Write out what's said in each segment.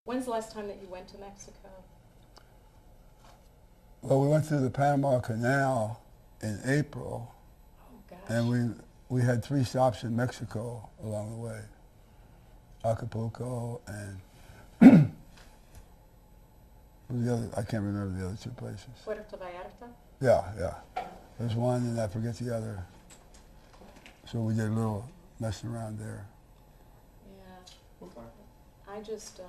When's the last time that you went to Mexico? Well, we went through the Panama Canal in April, Oh, gosh. and we had 3 stops in Mexico along the way. Acapulco and what was the other, I can't remember the other 2 places. Puerto Vallarta? Yeah. There's one and I forget the other. So we did a little messing around there. Yeah. I just,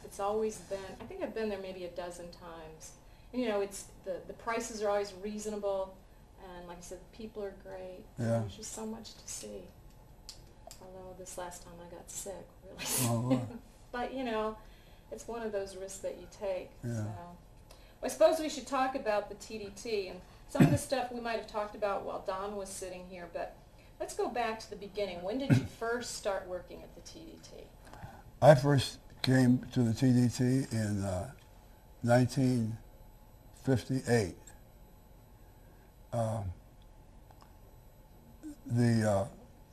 it's always been, I think I've been there maybe a dozen times. And, you know, it's, the prices are always reasonable, and like I said, the people are great. Yeah. There's just so much to see. Although this last time I got sick, really. Oh, wow. But, you know, it's one of those risks that you take. Yeah. So. Well, I suppose we should talk about the TDT, and some of the stuff we might have talked about while Don was sitting here, but let's go back to the beginning. When did you first start working at the TDT? I first came to the TDT in 1958.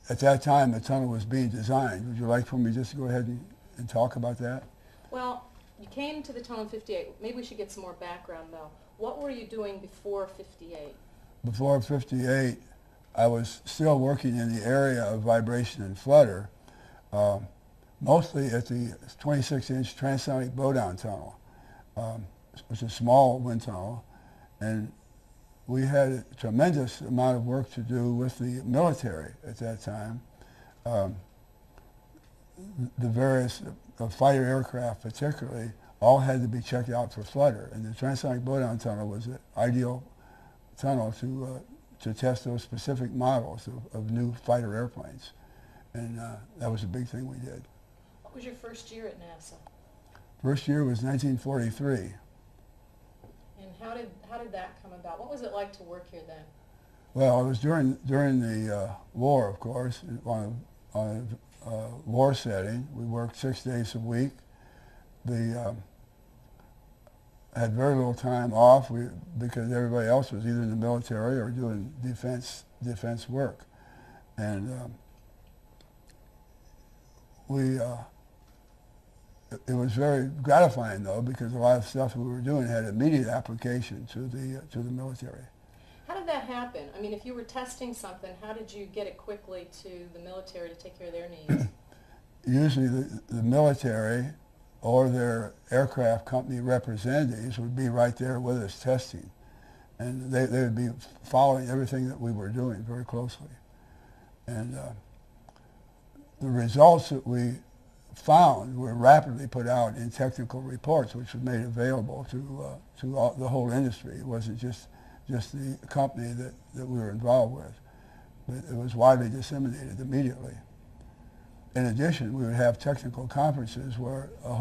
At that time, the tunnel was being designed. Would you like for me just to go ahead and talk about that? Well, you came to the tunnel in 58. Maybe we should get some more background, though. What were you doing before 58? Before 58, I was still working in the area of vibration and flutter, mostly at the 26-inch transonic blowdown tunnel. It was a small wind tunnel, and we had a tremendous amount of work to do with the military at that time. The various fighter aircraft particularly all had to be checked out for flutter, and the transonic blowdown tunnel was an ideal tunnel to test those specific models of new fighter airplanes. And that was a big thing we did. What was your first year at NASA? First year was 1943. And how did that come about? What was it like to work here then? Well, it was during the war, of course, on a war setting. We worked 6 days a week. Had very little time off because everybody else was either in the military or doing defense work. And it was very gratifying, though, because a lot of stuff we were doing had immediate application to the military. How did that happen? I mean, if you were testing something, how did you get it quickly to the military to take care of their needs? Usually the military or their aircraft company representatives would be right there with us testing. And they would be following everything that we were doing very closely. And the results that we found were rapidly put out in technical reports, which were made available to the whole industry. It wasn't just the company that we were involved with, but it was widely disseminated immediately. In addition, we would have technical conferences where a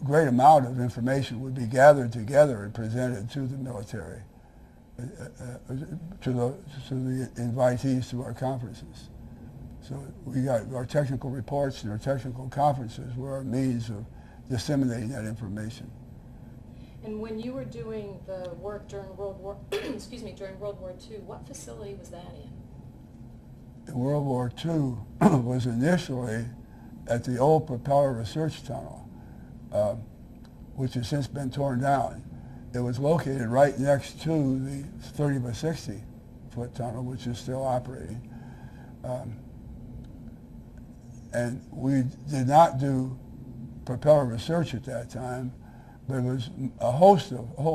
great amount of information would be gathered together and presented to the military, to the invitees to our conferences. So we got our technical reports and our technical conferences were our means of disseminating that information. And when you were doing the work during World War, during World War II, what facility was that in? World War II was initially at the old propeller research tunnel, which has since been torn down. It was located right next to the 30 by 60 foot tunnel, which is still operating. And we did not do propeller research at that time, but it was a whole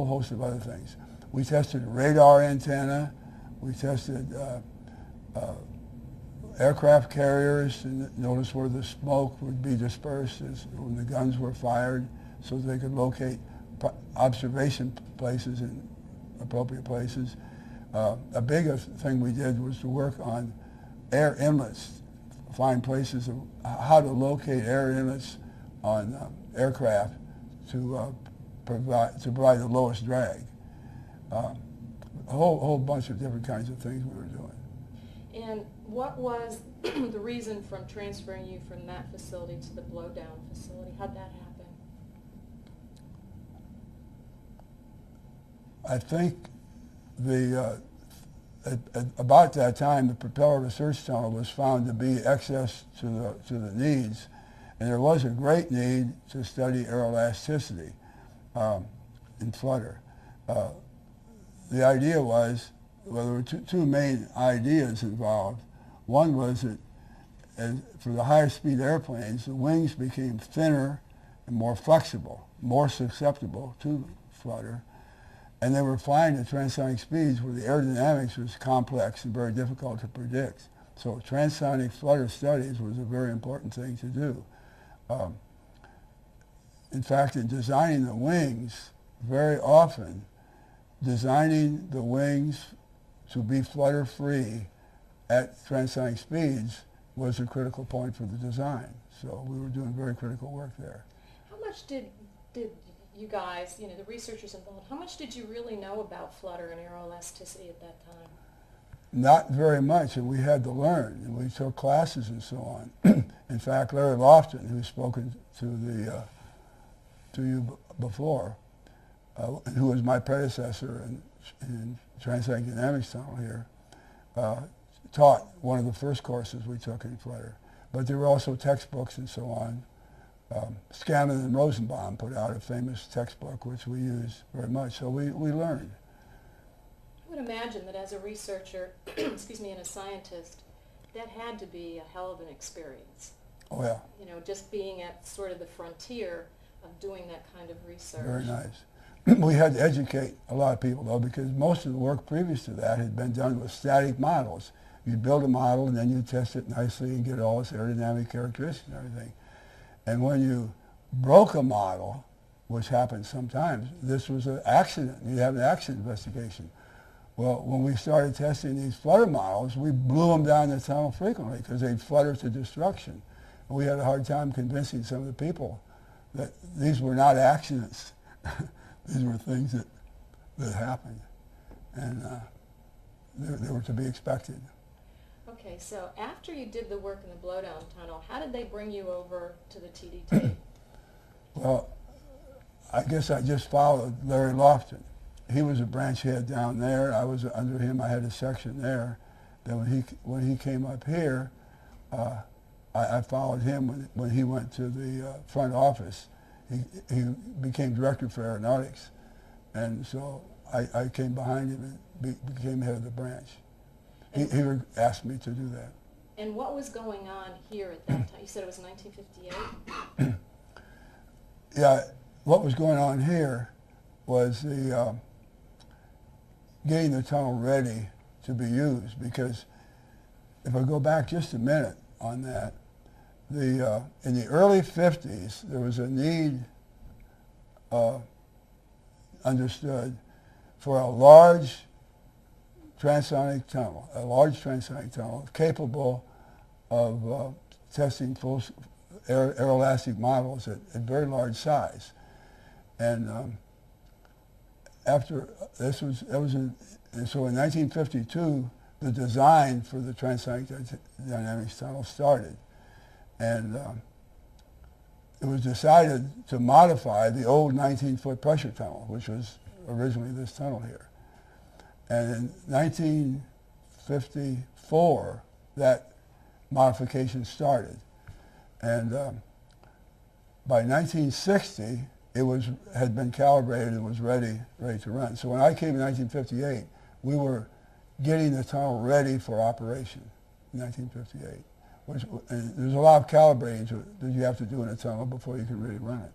host of other things. We tested a radar antenna. We tested aircraft carriers and notice where the smoke would be dispersed when the guns were fired, so they could locate observation places in appropriate places. A big thing we did was to work on air inlets, find places of how to locate air inlets on aircraft to provide the lowest drag. A whole bunch of different kinds of things we were doing. And what was the reason from transferring you from that facility to the blowdown facility? How'd that happen? I think about that time, the propeller research tunnel was found to be excess to the needs, and there was a great need to study aeroelasticity in flutter. The idea was, well, there were two main ideas involved. One was that for the higher speed airplanes, the wings became thinner and more flexible, more susceptible to flutter, and they were flying at transonic speeds where the aerodynamics was complex and very difficult to predict. So transonic flutter studies was a very important thing to do. In fact, in designing the wings, very often, designing the wings to be flutter-free at transonic speeds was a critical point for the design. So we were doing very critical work there. How much did you guys, the researchers involved, how much did you really know about flutter and aeroelasticity at that time? Not very much, and we had to learn, and we took classes and so on. In fact, Larry Lofton, who's spoken to you before, who was my predecessor in transonic dynamics tunnel here, taught one of the first courses we took in flutter. But there were also textbooks and so on. Scanlon and Rosenbaum put out a famous textbook, which we use very much, so we learned. I would imagine that as a researcher, excuse me, and a scientist, that had to be a hell of an experience. Oh yeah. Just being at sort of the frontier of doing that kind of research. Very nice. We had to educate a lot of people, though, because most of the work previous to that had been done with static models. You'd build a model, and then you'd test it nicely and get all its aerodynamic characteristics and everything. And when you broke a model, which happens sometimes, this was an accident. You'd have an accident investigation. Well, when we started testing these flutter models, we blew them down the tunnel frequently because they'd flutter to destruction. And we had a hard time convincing some of the people that these were not accidents. These were things that happened, and they were to be expected. Okay, so after you did the work in the blowdown tunnel, how did they bring you over to the TDT? Well, I guess I just followed Larry Lofton. He was a branch head down there. I was under him. I had a section there. Then when he came up here, I followed him when he went to the front office. He became director for aeronautics, and so I came behind him and became head of the branch. He asked me to do that. And what was going on here at that time? You said it was 1958? Yeah, what was going on here was the getting the tunnel ready to be used, because if I go back just a minute on that, in the early 50s, there was a need understood for a large transonic tunnel capable of testing full aeroelastic models at very large size. And after this was, and so in 1952, the design for the transonic dynamics tunnel started. And it was decided to modify the old 19-foot pressure tunnel, which was originally this tunnel here. And in 1954, that modification started. And by 1960, it had been calibrated and was ready to run. So when I came in 1958, we were getting the tunnel ready for operation in 1958. And there's a lot of calibrating that you have to do in a tunnel before you can really run it.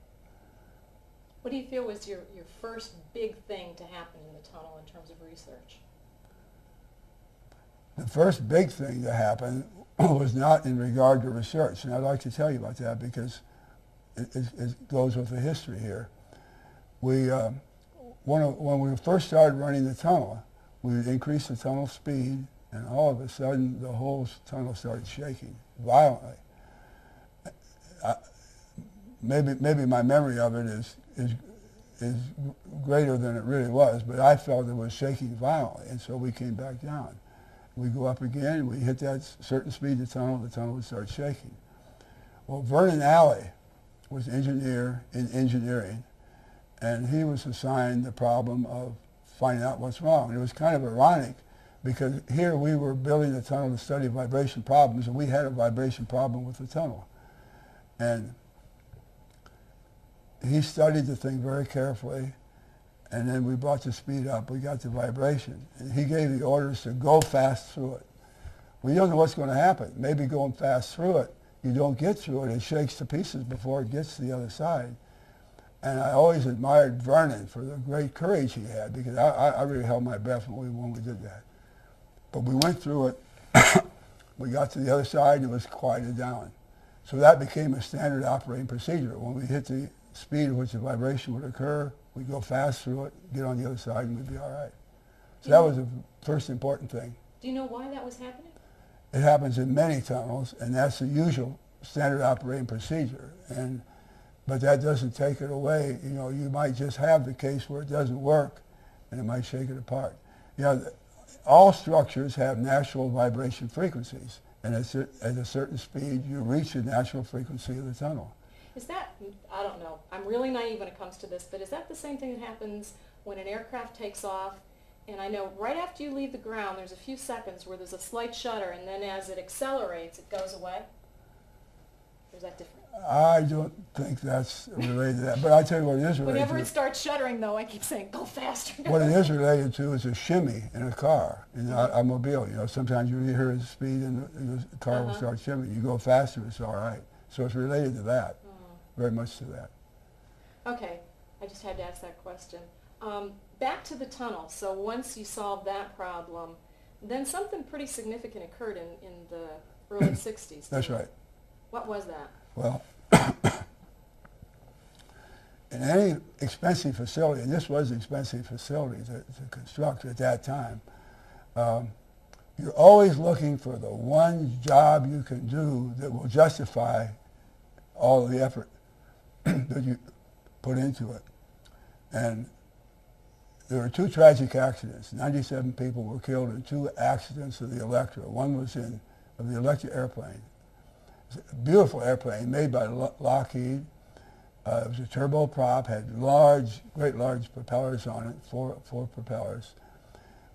What do you feel was your first big thing to happen in the tunnel in terms of research? The first big thing to happen was not in regard to research, and I'd like to tell you about that because it goes with the history here. When we first started running the tunnel, we increased the tunnel speed, and all of a sudden the whole tunnel started shaking violently. Maybe my memory of it is greater than it really was, but I felt it was shaking violently, and so we came back down. We go up again, we hit that certain speed of the tunnel would start shaking. Well, Vernon Alley was an engineer in engineering, and he was assigned the problem of finding out what's wrong. And it was kind of ironic because here we were building the tunnel to study vibration problems, and we had a vibration problem with the tunnel. And he studied the thing very carefully, and then we brought the speed up. We got the vibration. And he gave the orders to go fast through it. We don't know what's going to happen. Maybe going fast through it, you don't get through it. It shakes to pieces before it gets to the other side. And I always admired Vernon for the great courage he had, because I really held my breath when we did that. But we went through it. We got to the other side, and it was quieted down. So that became a standard operating procedure. When we hit the speed at which the vibration would occur, we'd go fast through it, get on the other side, and we'd be all right. So that was the first important thing. Do you know why that was happening? It happens in many tunnels, and that's the usual standard operating procedure. But that doesn't take it away. You know, you might just have the case where it doesn't work, and it might shake it apart. You know, all structures have natural vibration frequencies, and at a certain speed, you reach the natural frequency of the tunnel. Is that, I don't know, I'm really naive when it comes to this, but is that the same thing that happens when an aircraft takes off? And I know right after you leave the ground, there's a few seconds where there's a slight shudder, and then as it accelerates, it goes away? Or is that different? I don't think that's related to that, but I'll tell you what it is related to. Whenever it starts shuddering, though, I keep saying, go faster. What it is related to is a shimmy in a car, in an automobile. You know, sometimes you hear the speed and the car will start shimmying. You go faster, it's all right. So it's related to that, very much to that. Okay, I just had to ask that question. Back to the tunnel. So once you solved that problem, then something pretty significant occurred in the early 60s. That's right. What was that? Well, in any expensive facility, and this was an expensive facility to construct at that time, you're always looking for the one job you can do that will justify all of the effort that you put into it. And there were two tragic accidents. 97 people were killed in two accidents of the Electra. One was of the Electra airplane. A beautiful airplane made by Lockheed. It was a turboprop, had great large propellers on it, four propellers.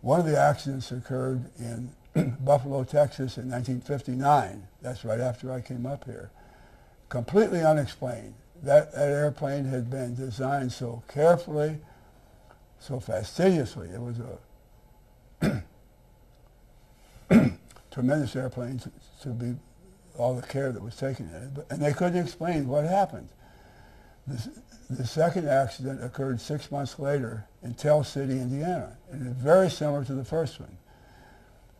One of the accidents occurred in Buffalo, Texas in 1959. That's right after I came up here. Completely unexplained. That airplane had been designed so carefully, so fastidiously. It was a tremendous airplane to be all the care that was taken in it, and they couldn't explain what happened. The second accident occurred 6 months later in Tell City, Indiana, and it's very similar to the first one.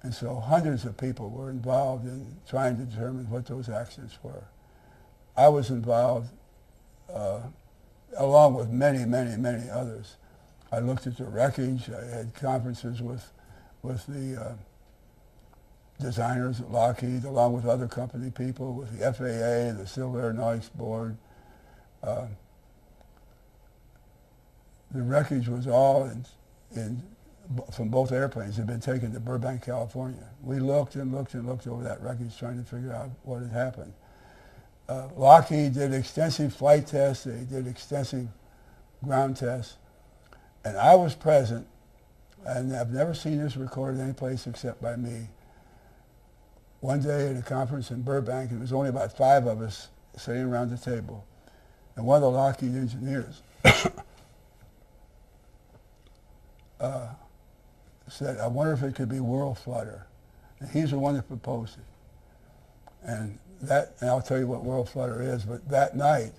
And so hundreds of people were involved in trying to determine what those accidents were. I was involved along with many, many, many others. I looked at the wreckage. I had conferences with the designers at Lockheed, along with other company people, with the FAA, the Civil Aeronautics Board. The wreckage was all from both airplanes. It had been taken to Burbank, California. We looked and looked and looked over that wreckage trying to figure out what had happened. Lockheed did extensive flight tests. They did extensive ground tests. And I was present, and I've never seen this recorded any place except by me. One day at a conference in Burbank, it was only about 5 of us sitting around the table. And one of the Lockheed engineers said, I wonder if it could be whirl flutter. And he's the one that proposed it. And I'll tell you what whirl flutter is, but that night,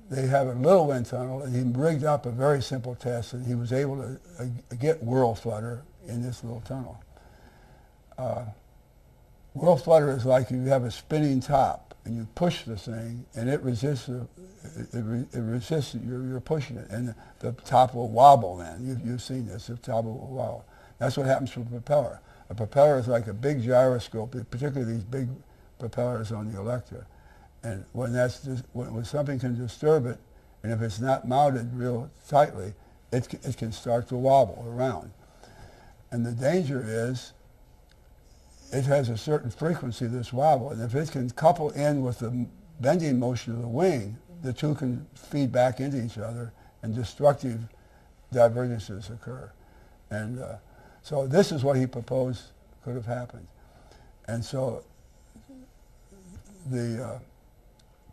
they have a little wind tunnel, and he rigged up a very simple test, and he was able to get whirl flutter in this little tunnel. Whirl flutter is like you have a spinning top, and you push the thing, and it resists. It resists. You're pushing it, and the top will wobble. Then you've seen this. The top will wobble. That's what happens to a propeller. A propeller is like a big gyroscope, particularly these big propellers on the Electra. And when something can disturb it, and if it's not mounted real tightly, it can start to wobble around. And the danger is it has a certain frequency, this wobble, and if it can couple in with the bending motion of the wing, the two can feed back into each other, and destructive divergences occur. And So this is what he proposed could have happened. And so the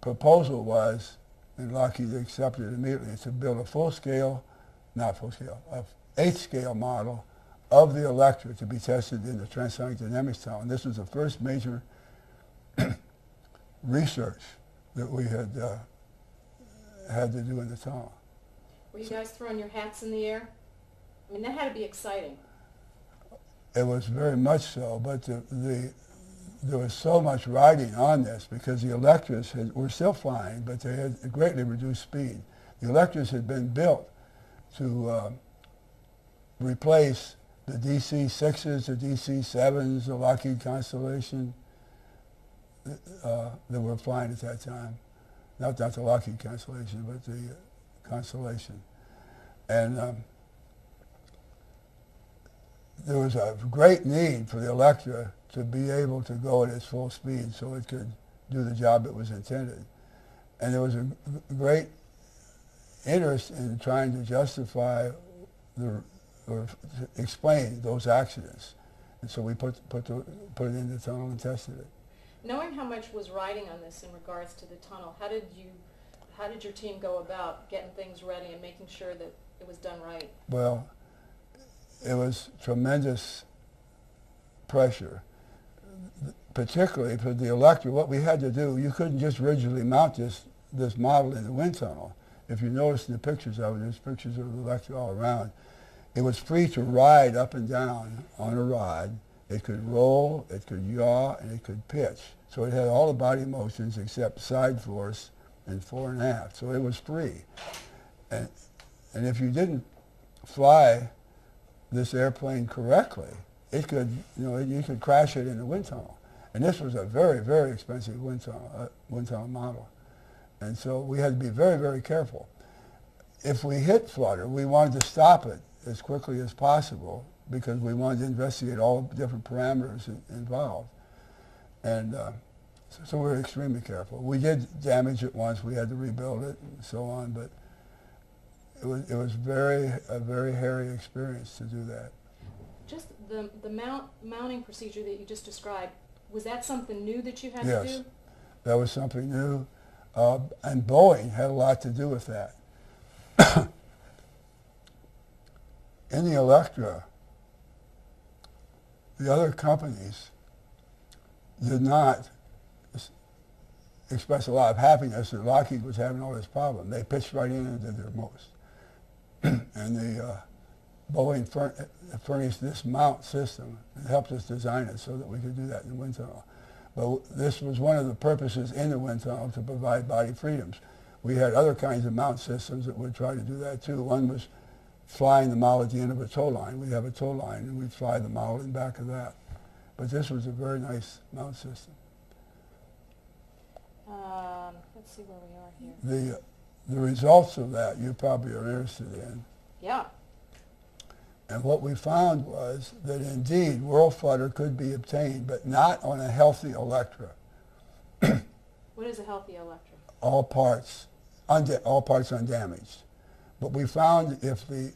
proposal was, and Lockheed accepted it immediately, to build a full-scale, not full-scale, a eighth-scale model of the Electra to be tested in the transonic dynamics tunnel. And this was the first major research that we had to do in the tunnel. Were you guys throwing your hats in the air? I mean, that had to be exciting. It was very much so, but there was so much riding on this because the Electras were still flying, but they had greatly reduced speed. The Electras had been built to replace the DC-6s, the DC-7s, the Lockheed Constellation that were flying at that time. Not the Lockheed Constellation, but the Constellation. And there was a great need for the Electra to be able to go at its full speed so it could do the job it was intended. And there was a great interest in trying to justify or explain those accidents. And so we put it in the tunnel and tested it. Knowing how much was riding on this in regards to the tunnel, how did your team go about getting things ready and making sure that it was done right? Well, it was tremendous pressure, particularly for the Electra. What we had to do, you couldn't just rigidly mount this model in the wind tunnel. If you notice in the pictures of it, there's pictures of the Electra all around. It was free to ride up and down on a rod. It could roll, it could yaw, and it could pitch. So it had all the body motions except side force and fore and aft. So it was free. And if you didn't fly this airplane correctly, it could, you could crash it in the wind tunnel. And this was a very, very expensive wind tunnel model. And so we had to be very, very careful. If we hit flutter, we wanted to stop it as quickly as possible because we wanted to investigate all the different parameters involved. And so we were extremely careful. We did damage it once. We had to rebuild it and so on, but it was a very hairy experience to do that. Just the mounting procedure that you just described, was that something new that you had Yes, to do? That was something new, and Boeing had a lot to do with that. In the Electra, the other companies did not express a lot of happiness that Lockheed was having all this problem. They pitched right in and did their most. And the Boeing furnished this mount system and helped us design it so that we could do that in the wind tunnel. But this was one of the purposes in the wind tunnel to provide body freedoms. We had other kinds of mount systems that would try to do that too. One was flying the model at the end of a tow line. We'd have a tow line and we'd fly the model in back of that. But this was a very nice mount system. Let's see where we are here. The results of that you probably are interested in. Yeah. And what we found was that indeed world flutter could be obtained, but not on a healthy Electra. What is a healthy Electra? All parts undamaged. But we found if the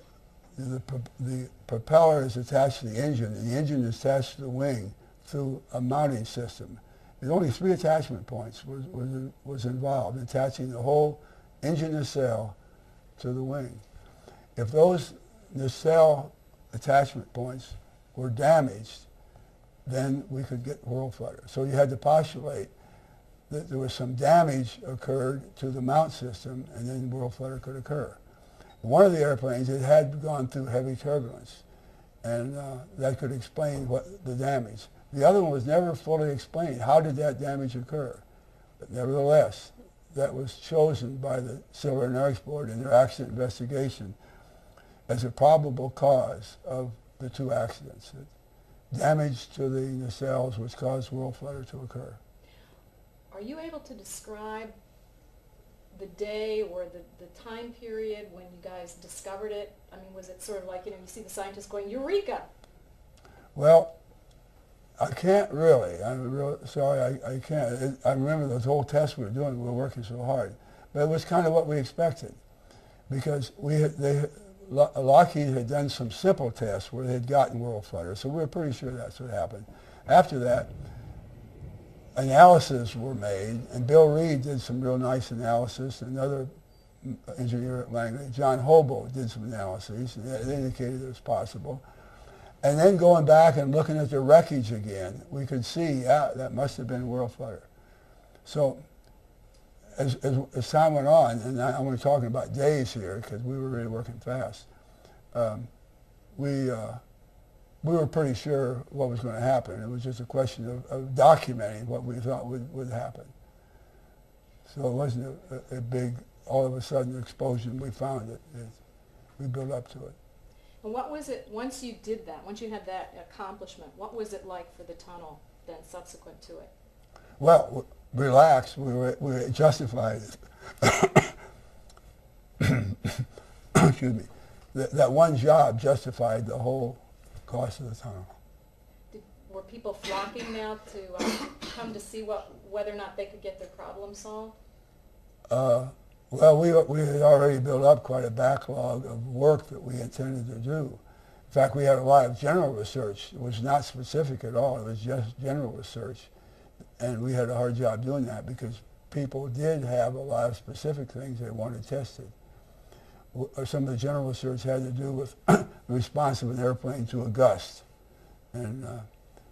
propeller is attached to the engine and the engine is attached to the wing through a mounting system, there's only 3 attachment points was involved, attaching the whole engine nacelle to the wing. If those nacelle attachment points were damaged, then we could get whirl flutter. So you had to postulate that there was some damage occurred to the mount system and then whirl flutter could occur. One of the airplanes, it had gone through heavy turbulence, and that could explain the damage. The other one was never fully explained. How did that damage occur? But nevertheless, that was chosen by the Civil Aeronautics Board in their accident investigation as a probable cause of the 2 accidents. Damage to the nacelles which caused whirl flutter to occur. Are you able to describe the day or the time period when you guys discovered it? I mean, was it sort of like, you see the scientists going, Eureka! Well, I can't really. I'm really sorry, I can't. I remember the whole test we were doing, we were working so hard. But it was kind of what we expected because Lockheed had done some simple tests where they had gotten world flutter, so we were pretty sure that's what happened. After that, analyses were made, and Bill Reed did some real nice analysis. Another engineer at Langley, John Hobo, did some analyses, and it indicated it was possible. And then going back and looking at the wreckage again, we could see, yeah, that must have been world flutter. So as time went on, and I'm only talking about days here because we were really working fast, we were pretty sure what was going to happen. It was just a question of documenting what we thought would happen. So it wasn't a big, all of a sudden, explosion. We found it. We built up to it. And what was it, once you did that, once you had that accomplishment, what was it like for the tunnel then subsequent to it? Well, relax. We were justified. Excuse me. That one job justified the whole cost of the tunnel. Were people flocking now to come to see whether or not they could get their problem solved? Well, we had already built up quite a backlog of work that we intended to do. In fact, we had a lot of general research. It was not specific at all. It was just general research. And we had a hard job doing that because people did have a lot of specific things they wanted tested. Some of the general research had to do with the response of an airplane to a gust. And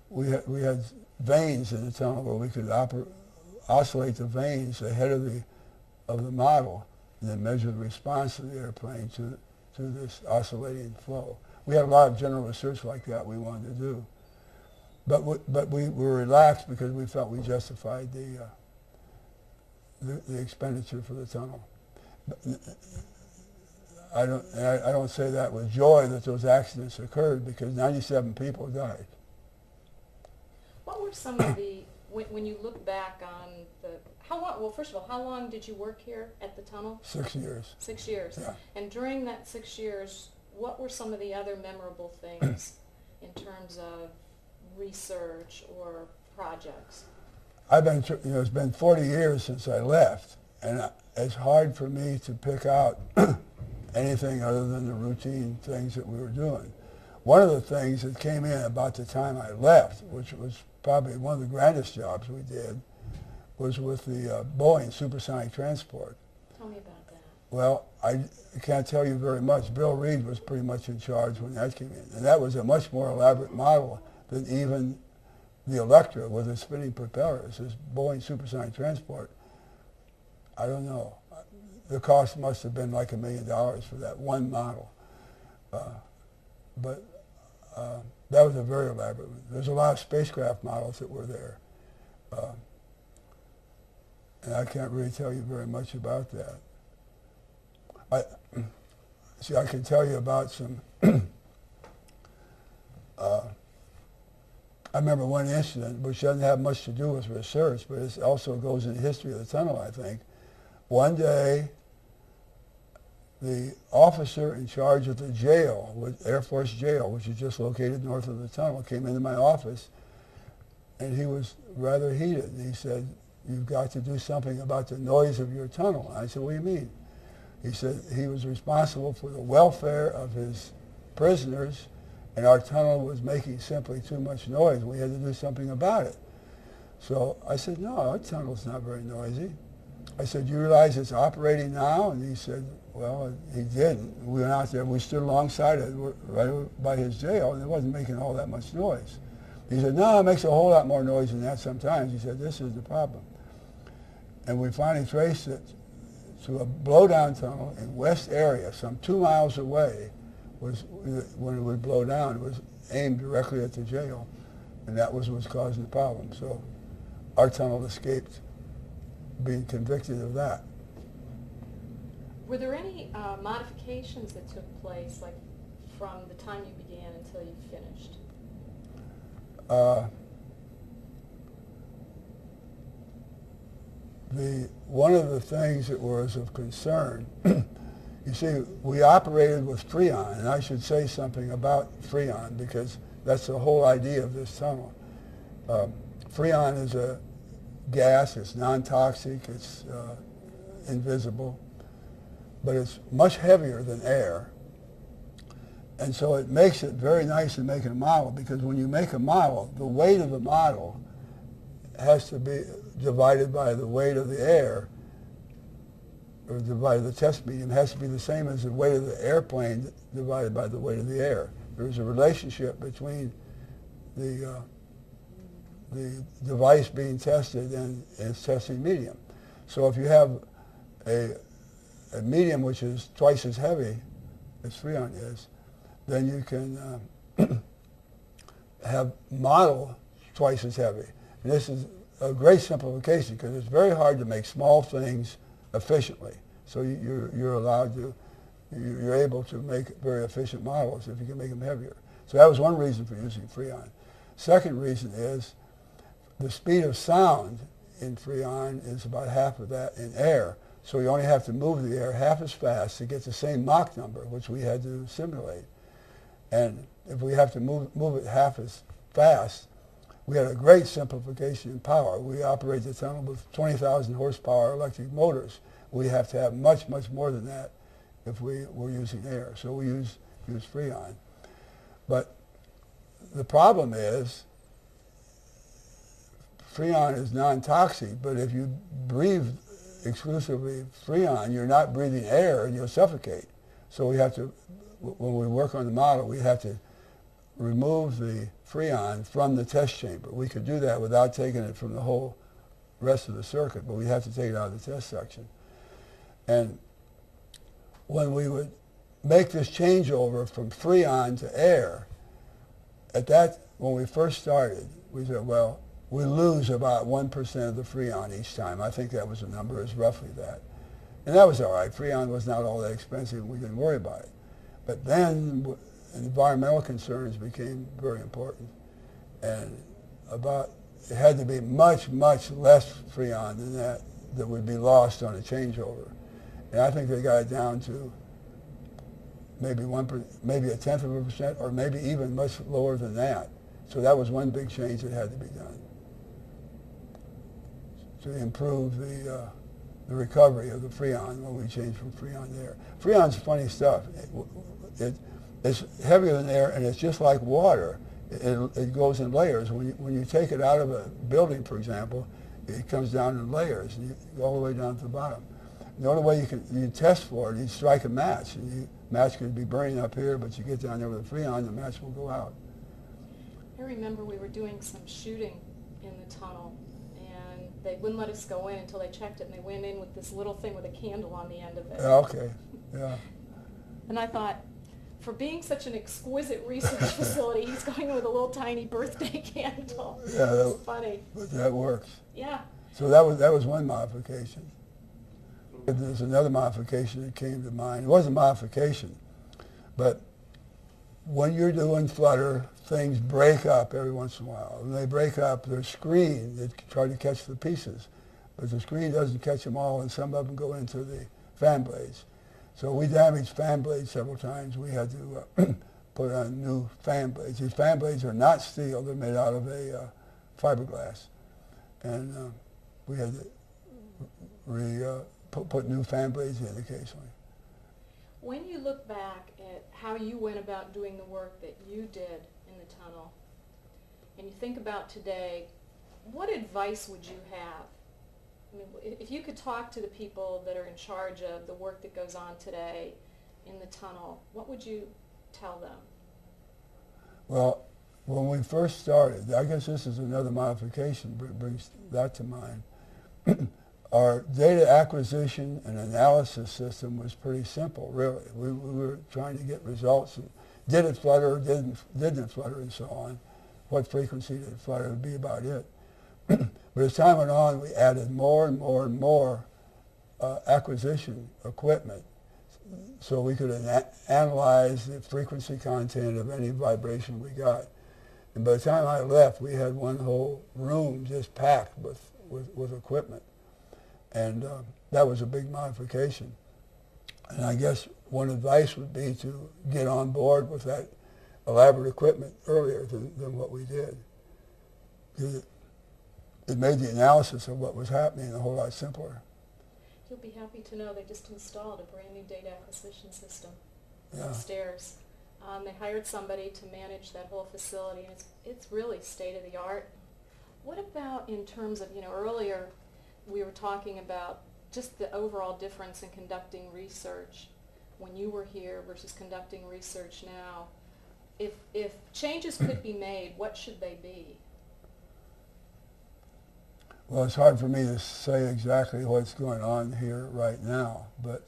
we had vanes in the tunnel where we could oscillate the vanes ahead of the model and then measure the response of the airplane to this oscillating flow. We had a lot of general research like that we wanted to do. But we were relaxed because we felt we justified the expenditure for the tunnel. I don't say that with joy that those accidents occurred because 97 people died. What were some of the, when you look back on well, first of all, how long did you work here at the tunnel? 6 years. 6 years. Yeah. And during that 6 years, what were some of the other memorable things in terms of research or projects? It's been 40 years since I left, and it's hard for me to pick out anything other than the routine things that we were doing. One of the things that came in about the time I left, which was probably one of the grandest jobs we did, was with the Boeing supersonic transport. Tell me about that. Well, I can't tell you very much. Bill Reed was pretty much in charge when that came in. And that was a much more elaborate model than even the Electra with its spinning propellers. This Boeing supersonic transport, I don't know. The cost must have been like $1 million for that one model. But that was a very elaborate one. There's a lot of spacecraft models that were there. And I can't really tell you very much about that. I can tell you about some, I remember one incident which doesn't have much to do with research, but it also goes in the history of the tunnel, I think. One day, the officer in charge of the jail, Air Force jail, which is just located north of the tunnel, came into my office, and he was rather heated. He said, "You've got to do something about the noise of your tunnel." I said, "What do you mean?" He said he was responsible for the welfare of his prisoners, and our tunnel was making simply too much noise. We had to do something about it. So I said, "No, our tunnel's not very noisy." I said, "You realize it's operating now?" And he said, well, he didn't. We went out there, we stood alongside it, right by his jail, and it wasn't making all that much noise. He said, "No, it makes a whole lot more noise than that sometimes." He said, "This is the problem." And we finally traced it to a blowdown tunnel in West area, some 2 miles away, was when it would blow down. It was aimed directly at the jail, and that was what's causing the problem. So our tunnel escaped being convicted of that. Were there any modifications that took place, like from the time you began until you finished? One of the things that was of concern, you see, we operated with Freon, and I should say something about Freon because that's the whole idea of this tunnel. Freon is a gas, it's non-toxic, it's invisible, but it's much heavier than air, And so it makes it very nice in making a model, because when you make a model, the weight of the model has to be divided by the weight of the air, or divided the test medium has to be the same as the weight of the airplane divided by the weight of the air. There's a relationship between the device being tested and its testing medium. So if you have a medium which is twice as heavy as Freon is, then you can have model twice as heavy. And this is a great simplification, because it's very hard to make small things efficiently. So you're allowed to, you're able to make very efficient models if you can make them heavier. So that was one reason for using Freon. Second reason is the speed of sound in Freon is about half of that in air. So you only have to move the air half as fast to get the same Mach number, which we had to simulate. And if we have to move it half as fast, we had a great simplification in power. We operate the tunnel with 20,000 horsepower electric motors. We have to have much, much more than that if we were using air. So we use Freon. But the problem is Freon is non-toxic, but if you breathe exclusively Freon, you're not breathing air and you'll suffocate. So we have to, when we work on the model, we have to remove the Freon from the test chamber. We could do that without taking it from the whole rest of the circuit, but we have to take it out of the test section. And when we would make this changeover from Freon to air, when we first started, we said, well, we lose about 1% of the Freon each time. I think that was the number, is roughly that. And that was all right. Freon was not all that expensive, and we didn't worry about it. But then environmental concerns became very important. And it had to be much, much less Freon than that would be lost on a changeover. And I think they got it down to maybe maybe 0.1%, or maybe even much lower than that. So that was one big change that had to be done to improve the recovery of the Freon when we changed from Freon to air. Freon's funny stuff. It's heavier than air, and it's just like water. It goes in layers. When you take it out of a building, for example, it comes down in layers, and you go all the way down to the bottom. The only way you test for it, you strike a match, and the match could be burning up here, but you get down there with the Freon, the match will go out. I remember we were doing some shooting in the tunnel, and they wouldn't let us go in until they checked it, and they went in with this little thing with a candle on the end of it. Okay, yeah. And I thought, for being such an exquisite research facility, he's going in with a little tiny birthday candle. Yeah, that's funny. But that works. Yeah. So that was one modification. There's another modification that came to mind. It wasn't a modification, but when you're doing flutter, things break up every once in a while. When they break up, their screen, they try to catch the pieces, but the screen doesn't catch them all, and some of them go into the fan blades. So we damaged fan blades several times. We had to put on new fan blades. These fan blades are not steel. They're made out of a fiberglass. And we had to put new fan blades in occasionally. When you look back at how you went about doing the work that you did in the tunnel, and you think about today, what advice would you have? I mean, if you could talk to the people that are in charge of the work that goes on today in the tunnel, what would you tell them? Well, when we first started, I guess this is another modification, brings that to mind. Our data acquisition and analysis system was pretty simple, really. We were trying to get results. Did it flutter, didn't flutter, and so on. What frequency did it flutter would be about it. But as time went on, we added more and more and more acquisition equipment so we could analyze the frequency content of any vibration we got. And by the time I left, we had one whole room just packed with equipment. And that was a big modification. And I guess one advice would be to get on board with that elaborate equipment earlier than what we did. It made the analysis of what was happening a whole lot simpler. You'll be happy to know they just installed a brand new data acquisition system Yeah. upstairs. They hired somebody to manage that whole facility, and it's really state of the art. What about in terms of, earlier we were talking about just the overall difference in conducting research when you were here versus conducting research now. If changes could be made, what should they be? Well, it's hard for me to say exactly what's going on here right now, but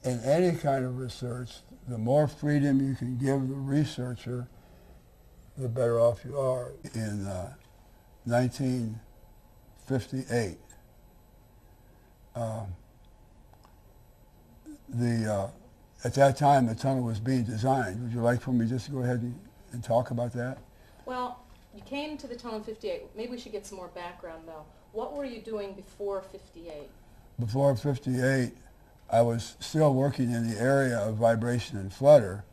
in any kind of research, the more freedom you can give the researcher, the better off you are. In 1958, at that time the tunnel was being designed. Would you like for me just to go ahead and talk about that? Well, you came to the tunnel in 58. Maybe we should get some more background though. What were you doing before 58? Before 58, I was still working in the area of vibration and flutter,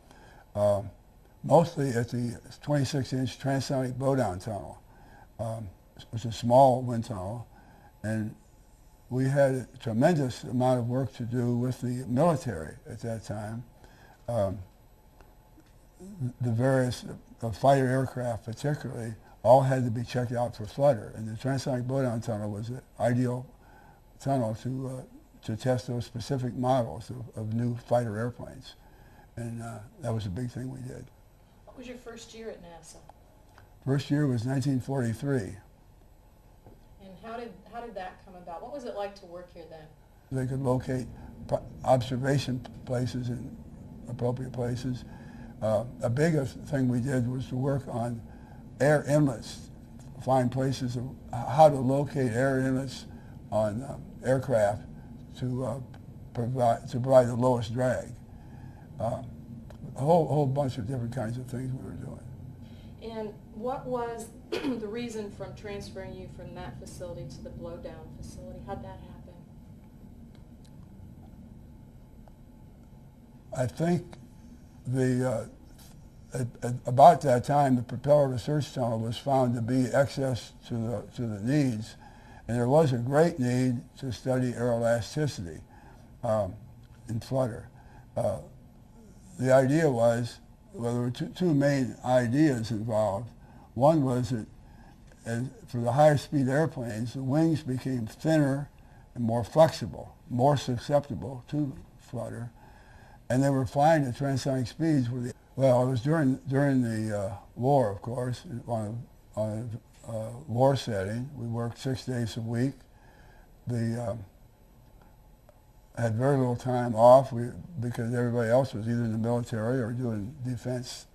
mostly at the 26-inch transonic blowdown tunnel. It was a small wind tunnel, and we had a tremendous amount of work to do with the military at that time. The various fighter aircraft particularly all had to be checked out for flutter, and the transonic blowdown tunnel was the ideal tunnel to test those specific models of new fighter airplanes. And that was a big thing we did. What was your first year at NASA? First year was 1943. And how did that come about? What was it like to work here then? They could locate observation places in appropriate places. A big thing we did was to work on air inlets, find places of how to locate air inlets on aircraft to provide the lowest drag. A whole bunch of different kinds of things we were doing. And what was the reason from transferring you from that facility to the blowdown facility? How'd that happen? I think about that time, the propeller research tunnel was found to be excess to the needs, and there was a great need to study aeroelasticity in flutter. The idea was, well, there were two main ideas involved. One was that for the higher speed airplanes, the wings became thinner and more flexible, more susceptible to flutter, and they were flying at transonic speeds. Well, it was during the war, of course, on a war setting. We worked 6 days a week. Had very little time off because everybody else was either in the military or doing defense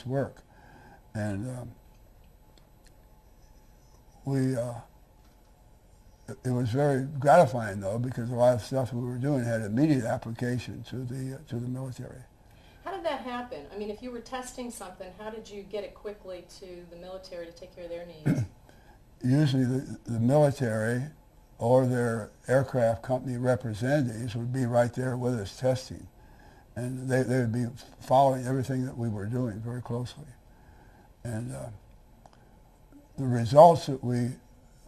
work, and it was very gratifying though, because a lot of stuff we were doing had immediate application to the military. How did that happen? I mean, if you were testing something, how did you get it quickly to the military to take care of their needs? Usually the military or their aircraft company representatives would be right there with us testing. And they would be following everything that we were doing very closely. And the results that we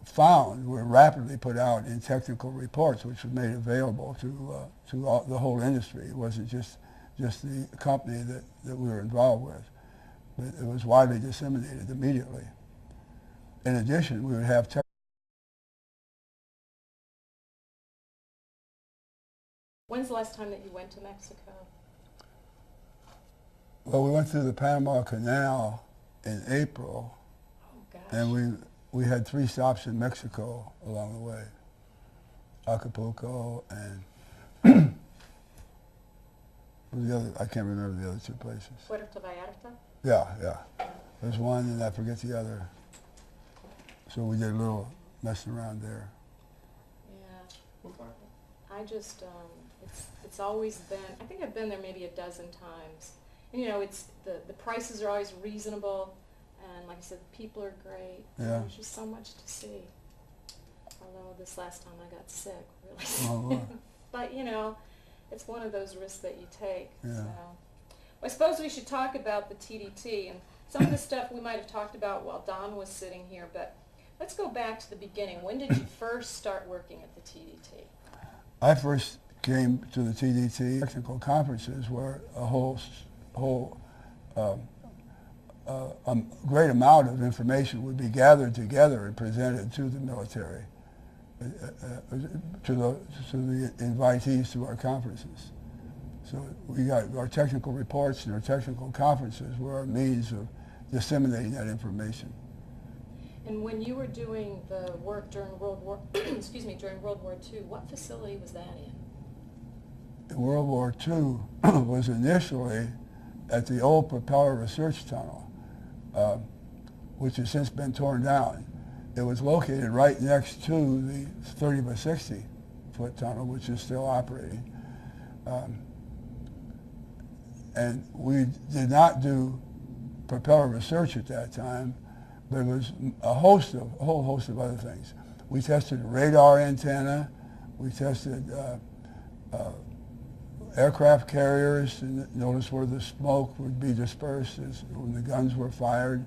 found were rapidly put out in technical reports, which were made available to the whole industry. It wasn't just the company that we were involved with, but it was widely disseminated immediately. In addition, we would have When's the last time that you went to Mexico? Well, we went through the Panama Canal in April, Oh, gosh. and we had 3 stops in Mexico along the way. Acapulco and the other, I can't remember the other 2 places. Puerto Vallarta? Yeah. There's one, and I forget the other. So we did a little messing around there. Yeah. I just, it's always been, I think I've been there maybe a dozen times. And it's, the prices are always reasonable, and like I said, the people are great. Yeah. There's just so much to see. Although this last time I got sick, really Oh, wow. But it's one of those risks that you take. Yeah. So. Well, I suppose we should talk about the TDT, and some of the stuff we might have talked about while Don was sitting here, but let's go back to the beginning. When did you first start working at the TDT? I first came to the TDT technical conferences where a whole whole great amount of information would be gathered together and presented to the military, to the invitees to our conferences. So we got our technical reports and our technical conferences were our means of disseminating that information. And when you were doing the work during World War, during World War II, what facility was that in? World War II was initially at the old propeller research tunnel, which has since been torn down. It was located right next to the 30 by 60 foot tunnel, which is still operating. And we did not do propeller research at that time, but it was a whole host of other things. We tested radar antenna, we tested aircraft carriers to notice where the smoke would be dispersed when the guns were fired.